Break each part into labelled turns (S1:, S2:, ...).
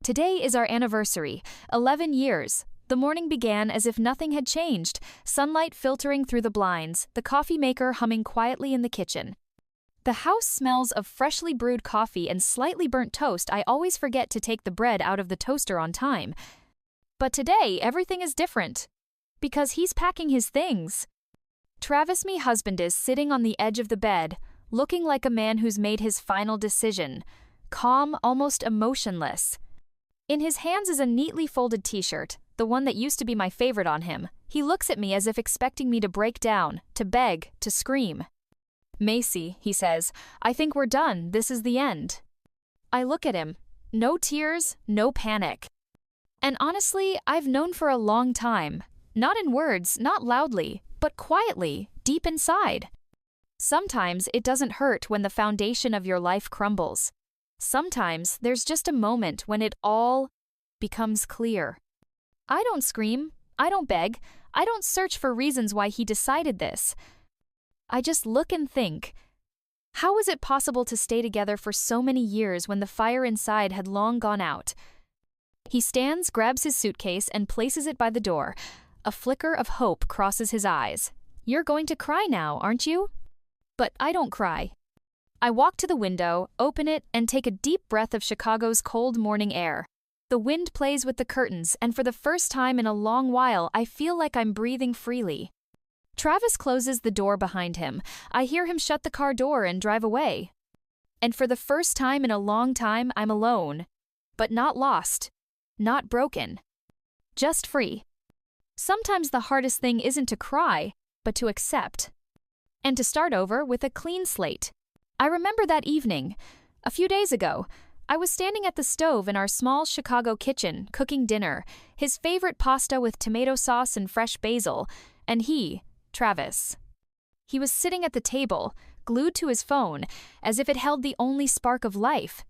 S1: Today is our anniversary, 11 years. The morning began as if nothing had changed, sunlight filtering through the blinds, the coffee maker humming quietly in the kitchen. The house smells of freshly brewed coffee and slightly burnt toast. I always forget to take the bread out of the toaster on time. But today, everything is different. Because he's packing his things. Travis, me husband, is sitting on the edge of the bed, looking like a man who's made his final decision. Calm, almost emotionless. In his hands is a neatly folded t-shirt, the one that used to be my favorite on him. He looks at me as if expecting me to break down, to beg, to scream. "Macy," he says, "I think we're done. This is the end." I look at him. No tears, no panic. And honestly, I've known for a long time. Not in words, not loudly, but quietly, deep inside. Sometimes it doesn't hurt when the foundation of your life crumbles. Sometimes there's just a moment when it all becomes clear. I don't scream, I don't beg, I don't search for reasons why he decided this. I just look and think, how is it possible to stay together for so many years when the fire inside had long gone out? He stands, grabs his suitcase, and places it by the door. A flicker of hope crosses his eyes. "You're going to cry now, aren't you?" But I don't cry. I walk to the window, open it, and take a deep breath of Chicago's cold morning air. The wind plays with the curtains, and for the first time in a long while, I feel like I'm breathing freely. Travis closes the door behind him. I hear him shut the car door and drive away. And for the first time in a long time, I'm alone. But not lost. Not broken. Just free. Sometimes the hardest thing isn't to cry, but to accept. And to start over with a clean slate. I remember that evening. A few days ago, I was standing at the stove in our small Chicago kitchen, cooking dinner, his favorite pasta with tomato sauce and fresh basil, and he, Travis. He was sitting at the table, glued to his phone, as if it held the only spark of life.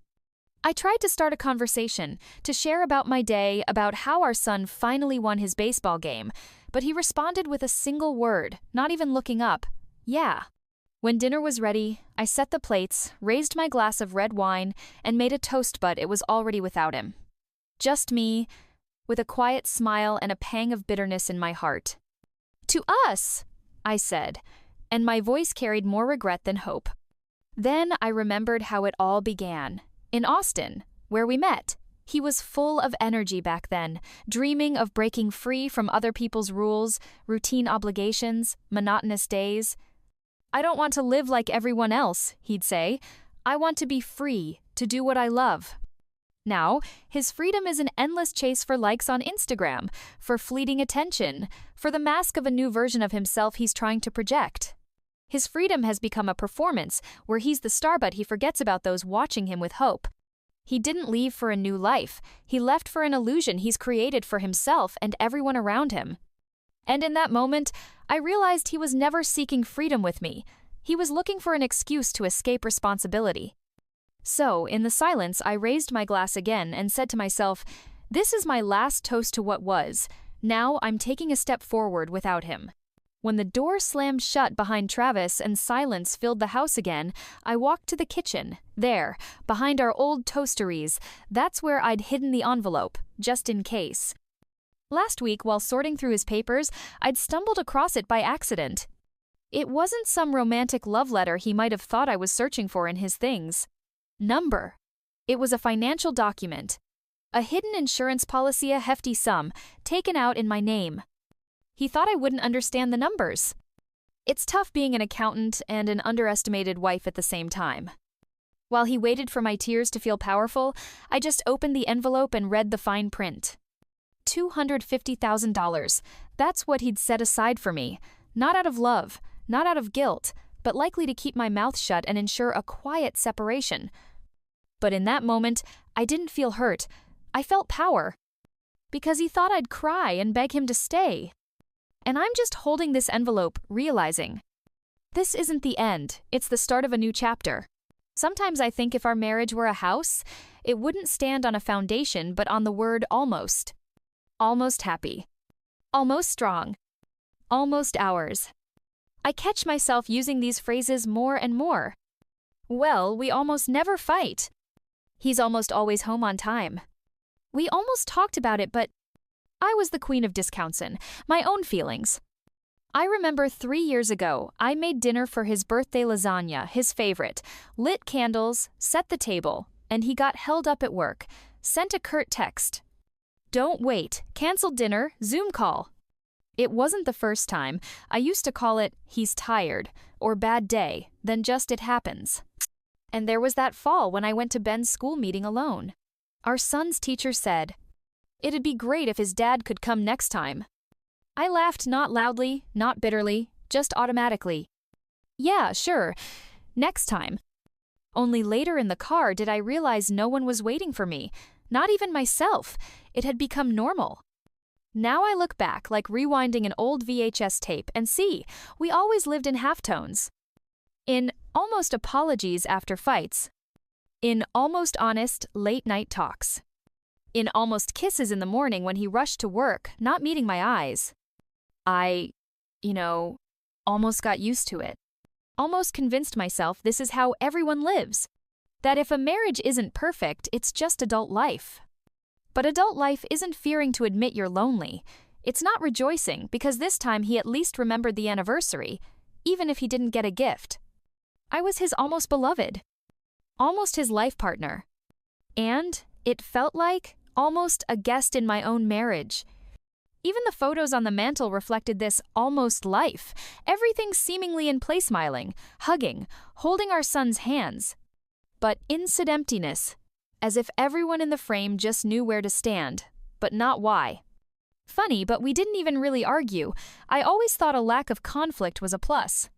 S1: I tried to start a conversation, to share about my day, about how our son finally won his baseball game, but he responded with a single word, not even looking up. "Yeah." When dinner was ready, I set the plates, raised my glass of red wine, and made a toast, but it was already without him. Just me, with a quiet smile and a pang of bitterness in my heart. "To us," I said, and my voice carried more regret than hope. Then I remembered how it all began. In Austin, where we met. He was full of energy back then, dreaming of breaking free from other people's rules, routine obligations, monotonous days. "I don't want to live like everyone else," he'd say. "I want to be free, to do what I love." Now, his freedom is an endless chase for likes on Instagram, for fleeting attention, for the mask of a new version of himself he's trying to project. His freedom has become a performance where he's the star, but he forgets about those watching him with hope. He didn't leave for a new life. He left for an illusion he's created for himself and everyone around him. And in that moment, I realized he was never seeking freedom with me. He was looking for an excuse to escape responsibility. So, in the silence, I raised my glass again and said to myself, "This is my last toast to what was. Now I'm taking a step forward without him." When the door slammed shut behind Travis and silence filled the house again, I walked to the kitchen. There, behind our old toasteries, that's where I'd hidden the envelope, just in case. Last week, while sorting through his papers, I'd stumbled across it by accident. It wasn't some romantic love letter he might have thought I was searching for in his things. Number. It was a financial document. A hidden insurance policy, a hefty sum, taken out in my name. He thought I wouldn't understand the numbers. It's tough being an accountant and an underestimated wife at the same time. While he waited for my tears to feel powerful, I just opened the envelope and read the fine print. $250,000. That's what he'd set aside for me. Not out of love, not out of guilt, but likely to keep my mouth shut and ensure a quiet separation. But in that moment, I didn't feel hurt. I felt power. Because he thought I'd cry and beg him to stay. And I'm just holding this envelope, realizing. This isn't the end, it's the start of a new chapter. Sometimes I think if our marriage were a house, it wouldn't stand on a foundation but on the word almost. Almost happy. Almost strong. Almost ours. I catch myself using these phrases more and more. Well, we almost never fight. He's almost always home on time. We almost talked about it, but I was the queen of discountin', my own feelings. I remember 3 years ago, I made dinner for his birthday lasagna, his favorite, lit candles, set the table, and he got held up at work, sent a curt text. Don't wait, canceled dinner, Zoom call. It wasn't the first time. I used to call it, he's tired, or bad day, then just it happens. And there was that fall when I went to Ben's school meeting alone. Our son's teacher said, it'd be great if his dad could come next time. I laughed not loudly, not bitterly, just automatically. Yeah, sure, next time. Only later in the car did I realize no one was waiting for me, not even myself. It had become normal. Now I look back like rewinding an old VHS tape and see, we always lived in halftones. In almost apologies after fights. In almost honest late-night talks. In almost kisses in the morning when he rushed to work, not meeting my eyes. I, almost got used to it. Almost convinced myself this is how everyone lives. That if a marriage isn't perfect, it's just adult life. But adult life isn't fearing to admit you're lonely. It's not rejoicing because this time he at least remembered the anniversary, even if he didn't get a gift. I was his almost beloved. Almost his life partner. And it felt like almost a guest in my own marriage. Even the photos on the mantle reflected this almost life, everything seemingly in place, smiling, hugging, holding our son's hands. But inside emptiness, as if everyone in the frame just knew where to stand, but not why. Funny, but we didn't even really argue. I always thought a lack of conflict was a plus.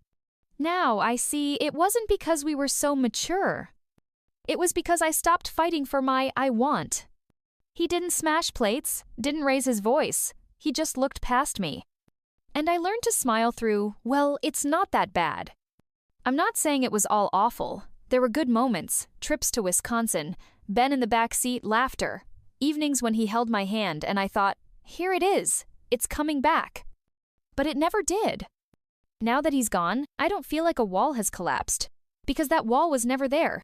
S1: Now I see it wasn't because we were so mature. It was because I stopped fighting for my I want. He didn't smash plates, didn't raise his voice. He just looked past me. And I learned to smile through, well, it's not that bad. I'm not saying it was all awful. There were good moments, trips to Wisconsin, Ben in the back seat, laughter, evenings when he held my hand and I thought, here it is, it's coming back. But it never did. Now that he's gone, I don't feel like a wall has collapsed, because that wall was never there.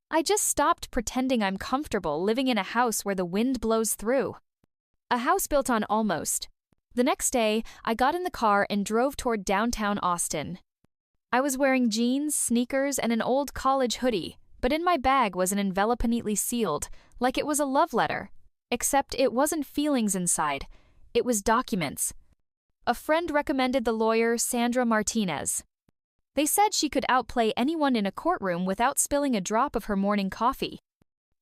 S1: I just stopped pretending I'm comfortable living in a house where the wind blows through. A house built on almost. The next day, I got in the car and drove toward downtown Austin. I was wearing jeans, sneakers, and an old college hoodie, but in my bag was an envelope neatly sealed, like it was a love letter. Except it wasn't feelings inside. It was documents. A friend recommended the lawyer Sandra Martinez. They said she could outplay anyone in a courtroom without spilling a drop of her morning coffee.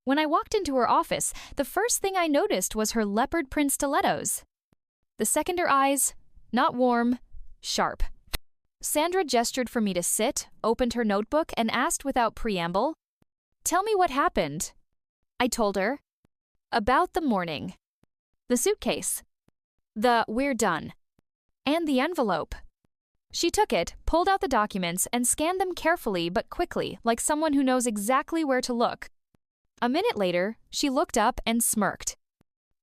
S1: When I walked into her office, the first thing I noticed was her leopard print stilettos. The second her eyes, not warm, sharp. Sandra gestured for me to sit, opened her notebook, and asked without preamble, tell me what happened. I told her. About the morning. The suitcase. The we're done. And the envelope. She took it, pulled out the documents, and scanned them carefully but quickly, like someone who knows exactly where to look. A minute later, she looked up and smirked.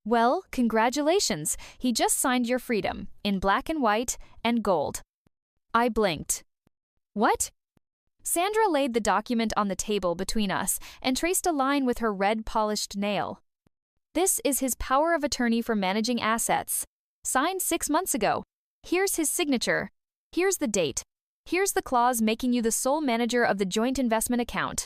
S1: Well, congratulations, he just signed your freedom, in black and white and gold. I blinked. What? Sandra laid the document on the table between us and traced a line with her red polished nail. This is his power of attorney for managing assets. Signed 6 months ago. Here's his signature. Here's the date. Here's the clause making you the sole manager of the joint investment account.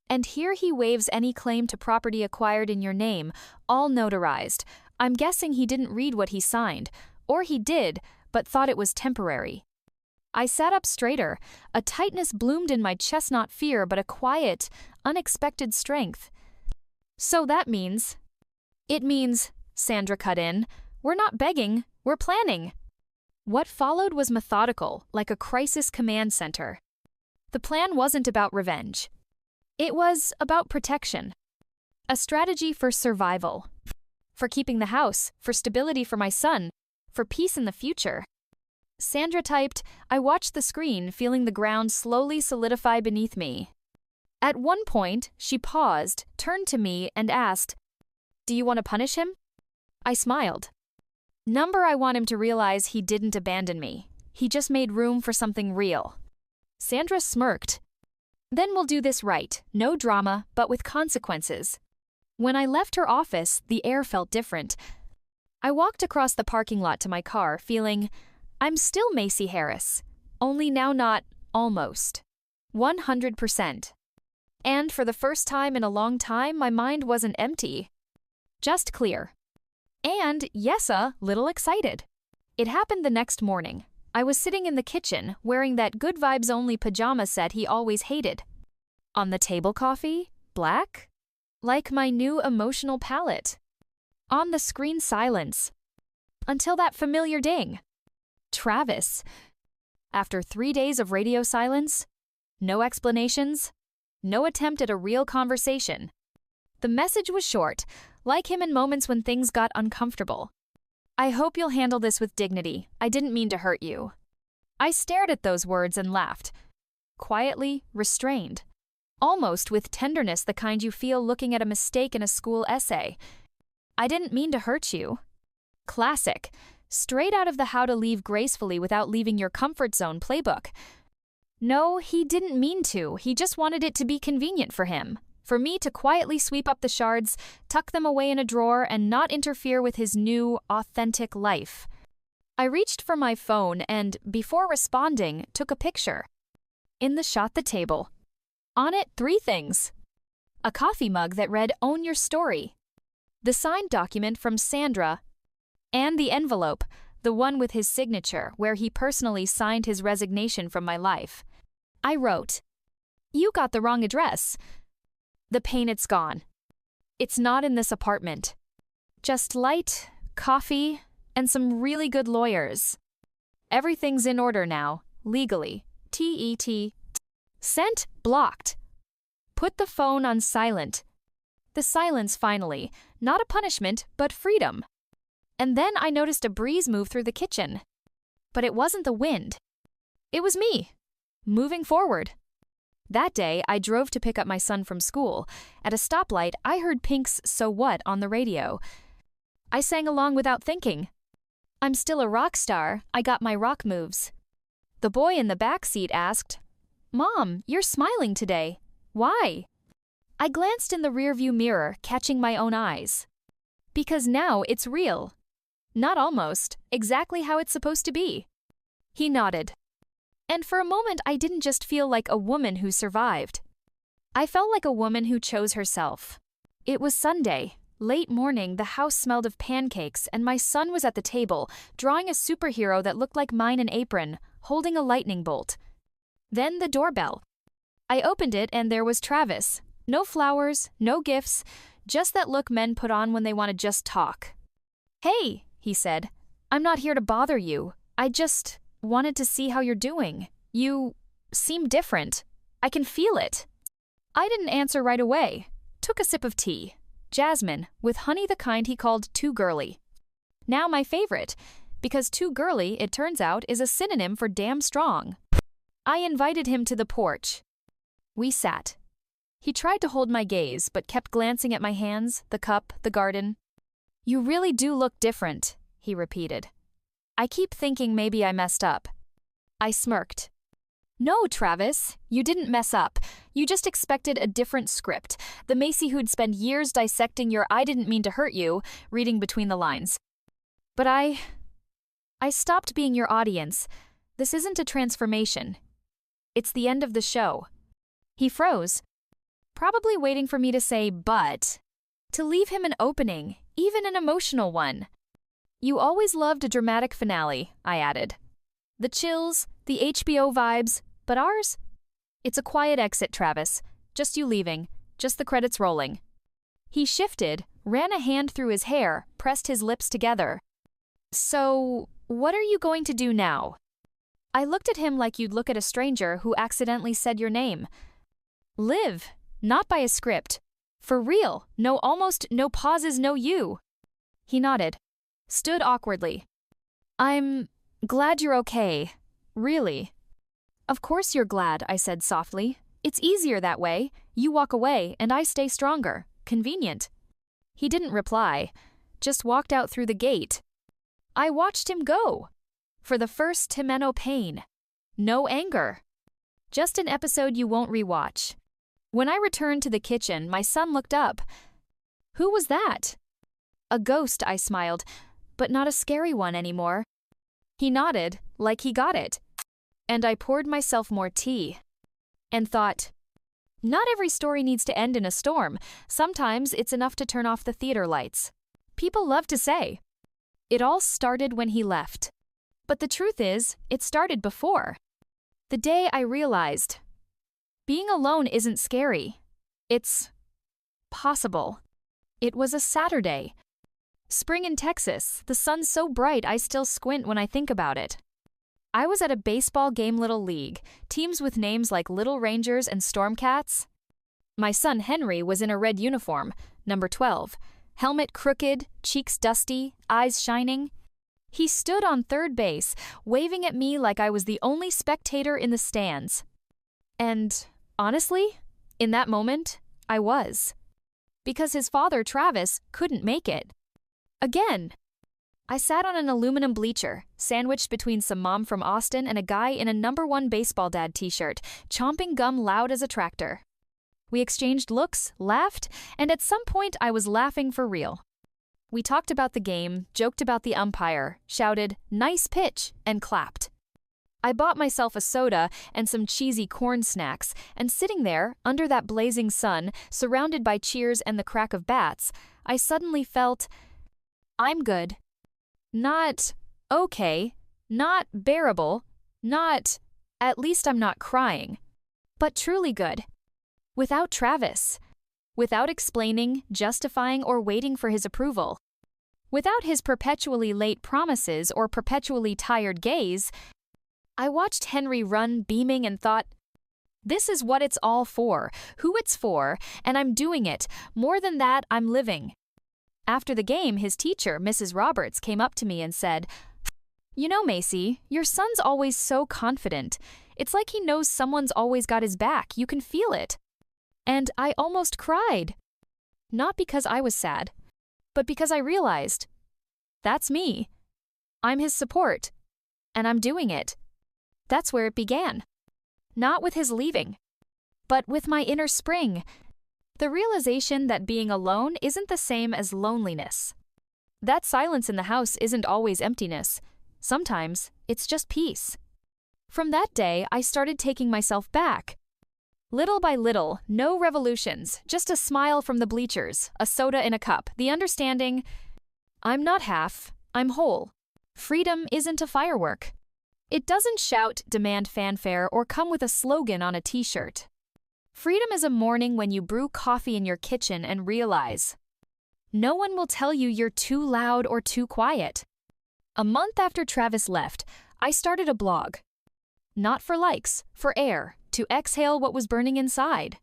S1: And here he waives any claim to property acquired in your name, all notarized. I'm guessing he didn't read what he signed, or he did, but thought it was temporary. I sat up straighter. A tightness bloomed in my chest, not fear, but a quiet, unexpected strength. So that means... It means, Sandra cut in, we're not begging, we're planning. What followed was methodical, like a crisis command center. The plan wasn't about revenge. It was about protection. A strategy for survival. For keeping the house, for stability for my son, for peace in the future. Sandra typed, I watched the screen, feeling the ground slowly solidify beneath me. At one point, she paused, turned to me, and asked, do you want to punish him? I smiled. I want him to realize he didn't abandon me. He just made room for something real. Sandra smirked. Then we'll do this right. No drama, but with consequences. When I left her office, the air felt different. I walked across the parking lot to my car, feeling, I'm still Macy Harris, only now not almost. 100%. And for the first time in a long time, my mind wasn't empty. Just clear. And, yes, a little excited. It happened the next morning. I was sitting in the kitchen, wearing that good vibes only pajama set he always hated. On the table coffee, black? Like my new emotional palette. On the screen silence. Until that familiar ding. Travis. After 3 days of radio silence, no explanations, no attempt at a real conversation. The message was short, like him in moments when things got uncomfortable. I hope you'll handle this with dignity. I didn't mean to hurt you. I stared at those words and laughed. Quietly, restrained. Almost with tenderness, the kind you feel looking at a mistake in a school essay. I didn't mean to hurt you. Classic. Straight out of the How to Leave Gracefully Without Leaving Your Comfort Zone playbook. No, he didn't mean to. He just wanted it to be convenient for him. For me to quietly sweep up the shards, tuck them away in a drawer, and not interfere with his new, authentic life. I reached for my phone and, before responding, took a picture. In the shot, the table. On it, 3 things. A coffee mug that read, "Own Your Story." The signed document from Sandra. And the envelope, the one with his signature, where he personally signed his resignation from my life. I wrote, "You got the wrong address. The pain, it's gone. It's not in this apartment. Just light, coffee, and some really good lawyers. Everything's in order now, legally. TET. Sent, blocked. Put the phone on silent." The silence finally, not a punishment, but freedom. And then I noticed a breeze move through the kitchen. But it wasn't the wind. It was me, moving forward. That day, I drove to pick up my son from school. At a stoplight, I heard Pink's "So What" on the radio. I sang along without thinking. I'm still a rock star, I got my rock moves. The boy in the back seat asked, "Mom, you're smiling today. Why?" I glanced in the rearview mirror, catching my own eyes. Because now it's real. Not almost, exactly how it's supposed to be. He nodded. And for a moment, I didn't just feel like a woman who survived. I felt like a woman who chose herself. It was Sunday, late morning. The house smelled of pancakes, and my son was at the table, drawing a superhero that looked like mine in apron, holding a lightning bolt. Then the doorbell. I opened it, and there was Travis. No flowers, no gifts, just that look men put on when they want to just talk. "Hey," he said, "I'm not here to bother you. I just wanted to see how you're doing. You seem different. I can feel it." I didn't answer right away. Took a sip of tea. Jasmine, with honey, the kind he called too girly. Now my favorite, because too girly, it turns out, is a synonym for damn strong. I invited him to the porch. We sat. He tried to hold my gaze, but kept glancing at my hands, the cup, the garden. "You really do look different," he repeated. "I keep thinking maybe I messed up." I smirked. "No, Travis, you didn't mess up. You just expected a different script. The Macy who'd spend years dissecting your "I didn't mean to hurt you," reading between the lines. But I stopped being your audience. This isn't a transformation. It's the end of the show." He froze, probably waiting for me to say "but," to leave him an opening, even an emotional one. "You always loved a dramatic finale," I added. "The chills, the HBO vibes, but ours? It's a quiet exit, Travis. Just you leaving, just the credits rolling." He shifted, ran a hand through his hair, pressed his lips together. "So, what are you going to do now?" I looked at him like you'd look at a stranger who accidentally said your name. "Live, not by a script. For real, no almost, no pauses, no you." He nodded, stood awkwardly. "I'm glad you're okay. Really." "Of course you're glad," I said softly. "It's easier that way. You walk away, and I stay stronger. Convenient." He didn't reply, just walked out through the gate. I watched him go. For the first Timeno pain. No anger. Just an episode you won't rewatch. When I returned to the kitchen, my son looked up. Who was that? A ghost, I smiled, but not a scary one anymore. He nodded, like he got it. And I poured myself more tea. And thought, not every story needs to end in a storm. Sometimes it's enough to turn off the theater lights. People love to say, it all started when he left. But the truth is, it started before. The day I realized, being alone isn't scary. It's possible. It was a Saturday. Spring in Texas, the sun's so bright I still squint when I think about it. I was at a baseball game Little League, teams with names like Little Rangers and Stormcats. My son Henry was in a red uniform, number 12, helmet crooked, cheeks dusty, eyes shining. He stood on third base, waving at me like I was the only spectator in the stands. And, honestly, in that moment, I was. Because his father, Travis, couldn't make it. Again. I sat on an aluminum bleacher, sandwiched between some mom from Austin and a guy in a number 1 baseball dad t-shirt, chomping gum loud as a tractor. We exchanged looks, laughed, and at some point I was laughing for real. We talked about the game, joked about the umpire, shouted, "Nice pitch," and clapped. I bought myself a soda and some cheesy corn snacks, and sitting there, under that blazing sun, surrounded by cheers and the crack of bats, I suddenly felt, I'm good. Not okay, not bearable, not, at least I'm not crying, but truly good. Without Travis. Without explaining, justifying, or waiting for his approval. Without his perpetually late promises or perpetually tired gaze, I watched Henry run beaming and thought, this is what it's all for, who it's for, and I'm doing it. More than that, I'm living. After the game, his teacher, Mrs. Roberts, came up to me and said, you know, Macy, your son's always so confident. It's like he knows someone's always got his back. You can feel it. And I almost cried. Not because I was sad, but because I realized, that's me. I'm his support, and I'm doing it. That's where it began. Not with his leaving, but with my inner spring. The realization that being alone isn't the same as loneliness. That silence in the house isn't always emptiness. Sometimes it's just peace. From that day, I started taking myself back. Little by little, no revolutions, just a smile from the bleachers, a soda in a cup, the understanding, I'm not half, I'm whole. Freedom isn't a firework. It doesn't shout, demand fanfare, or come with a slogan on a t-shirt. Freedom is a morning when you brew coffee in your kitchen and realize, no one will tell you you're too loud or too quiet. A month after Travis left, I started a blog. Not for likes, for air, to exhale what was burning inside.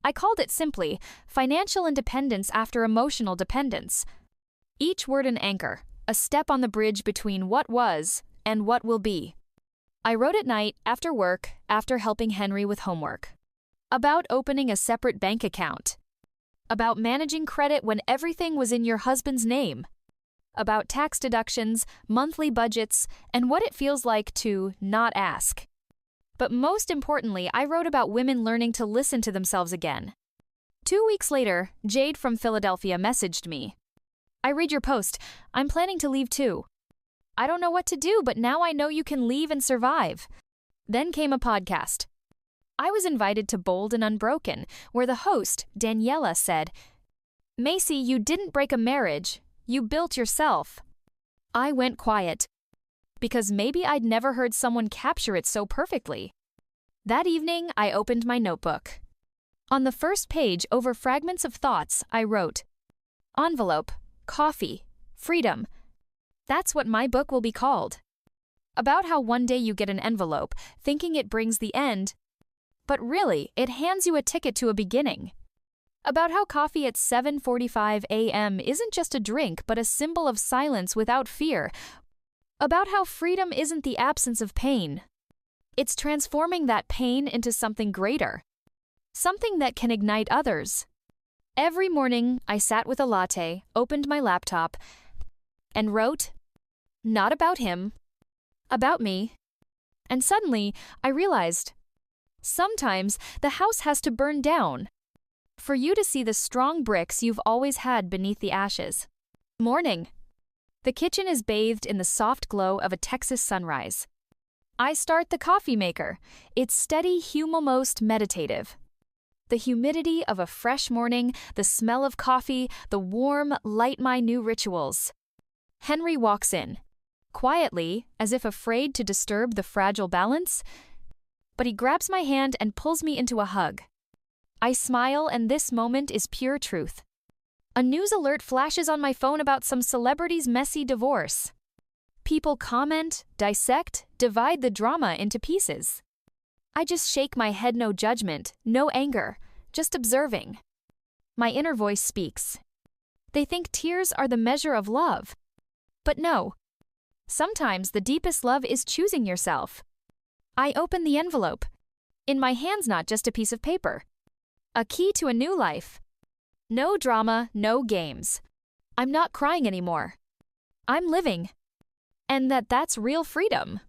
S1: I called it simply, Financial Independence After Emotional Dependence. Each word an anchor, a step on the bridge between what was and what will be. I wrote at night, after work, after helping Henry with homework. About opening a separate bank account. About managing credit when everything was in your husband's name. About tax deductions, monthly budgets, and what it feels like to not ask. But most importantly, I wrote about women learning to listen to themselves again. 2 weeks later, Jade from Philadelphia messaged me. I read your post. I'm planning to leave too. I don't know what to do, but now I know you can leave and survive. Then came a podcast. I was invited to Bold and Unbroken, where the host, Daniela, said, Macy, you didn't break a marriage. You built yourself. I went quiet. Because maybe I'd never heard someone capture it so perfectly. That evening, I opened my notebook. On the first page, over fragments of thoughts, I wrote, envelope, coffee, freedom. That's what my book will be called. About how one day you get an envelope, thinking it brings the end, but really, it hands you a ticket to a beginning. About how coffee at 7:45 a.m. isn't just a drink, but a symbol of silence without fear. About how freedom isn't the absence of pain. It's transforming that pain into something greater. Something that can ignite others. Every morning, I sat with a latte, opened my laptop, and wrote, not about him, about me. And suddenly, I realized, sometimes the house has to burn down. for you to see the strong bricks you've always had beneath the ashes. Morning. The kitchen is bathed in the soft glow of a Texas sunrise. I start the coffee maker. It's steady, almost meditative. The humidity of a fresh morning, the smell of coffee, the warm light my new rituals. Henry walks in, quietly, as if afraid to disturb the fragile balance, but he grabs my hand and pulls me into a hug. I smile, and this moment is pure truth. A news alert flashes on my phone about some celebrity's messy divorce. People comment, dissect, divide the drama into pieces. I just shake my head, no judgment, no anger, just observing. My inner voice speaks. They think tears are the measure of love. But no. Sometimes the deepest love is choosing yourself. I open the envelope. In my hand's not just a piece of paper. A key to a new life. No drama, no games. I'm not crying anymore. I'm living. And that's real freedom.